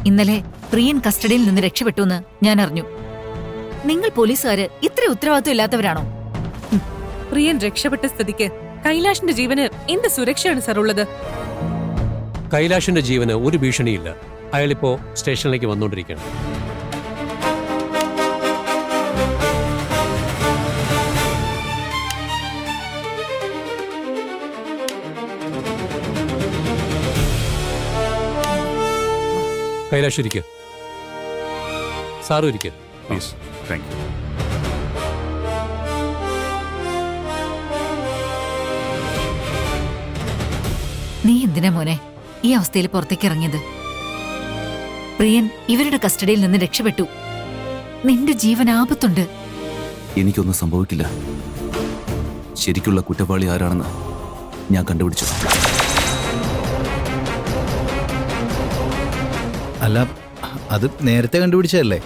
ഇന്നലെ പ്രിയൻ കസ്റ്റഡിയിൽ നിന്ന് രക്ഷപ്പെട്ടു എന്ന് ഞാൻ അറിഞ്ഞു. നിങ്ങൾ പോലീസുകാര് ഇത്ര ഉത്തരവാദിത്വം ഇല്ലാത്തവരാണോ? പ്രിയൻ രക്ഷപ്പെട്ട സ്ഥിതിക്ക് കൈലാഷിന്റെ ജീവന് എന്ത് സുരക്ഷയാണ് സാർ ഉള്ളത്? കൈലാഷിന്റെ ജീവന് ഒരു ഭീഷണിയില്ല. അയാളിപ്പോ സ്റ്റേഷനിലേക്ക് വന്നുകൊണ്ടിരിക്കുകയാണ്. കൈലാഷ് ഇരിക്കുക. സാറും ഇരിക്കുക പ്ലീസ്. Thank you. നീ എന്തിനാ മോനെ ഈ അവസ്ഥയിൽ പുറത്തേക്ക് ഇറങ്ങിയത്? പ്രിയൻ ഇവരുടെ കസ്റ്റഡിയിൽ നിന്ന് രക്ഷപ്പെട്ടു. നിന്റെ ജീവൻ ആപത്തുണ്ട്. എനിക്കൊന്നും സംഭവിക്കില്ല. ശരിക്കുള്ള കുറ്റവാളി ആരാണെന്ന് ഞാൻ കണ്ടുപിടിച്ചു. അല്ല, അത് നേരത്തെ കണ്ടുപിടിച്ചതല്ലേ?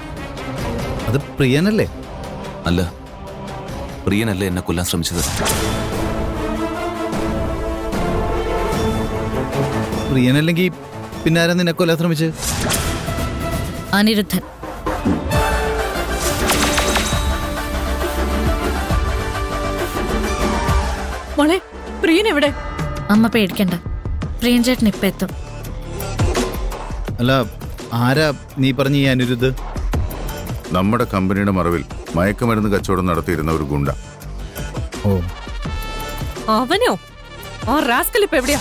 അത് പ്രിയനല്ലേ? അല്ല, പ്രിയനല്ല എന്നെ കൊല്ലാൻ ശ്രമിച്ചത്. പ്രിയനല്ലെങ്കിൽ പിന്നെ ആരാ നിന്നെ കൊല്ലാൻ ശ്രമിച്ചത്? അനിരുദ്ധൻ. മോളെ, പ്രിയൻ എവിടെ? അമ്മ പേടിക്കണ്ട, പ്രിയൻ ചേട്ടൻ ഇപ്പൊ എത്തും. അല്ല, ആരാ നീ പറഞ്ഞ ഈ അനിരുദ്ധ്? നമ്മുടെ കമ്പനിയുടെ മറവിൽ മയക്കുമരുന്ന് കച്ചവടം നടത്തിയിരുന്ന ഒരു ഗുണ്ട. ഓ, അവനോ? ആ റാസ്കൽ ഇപ്പൊ എവിടെയാ?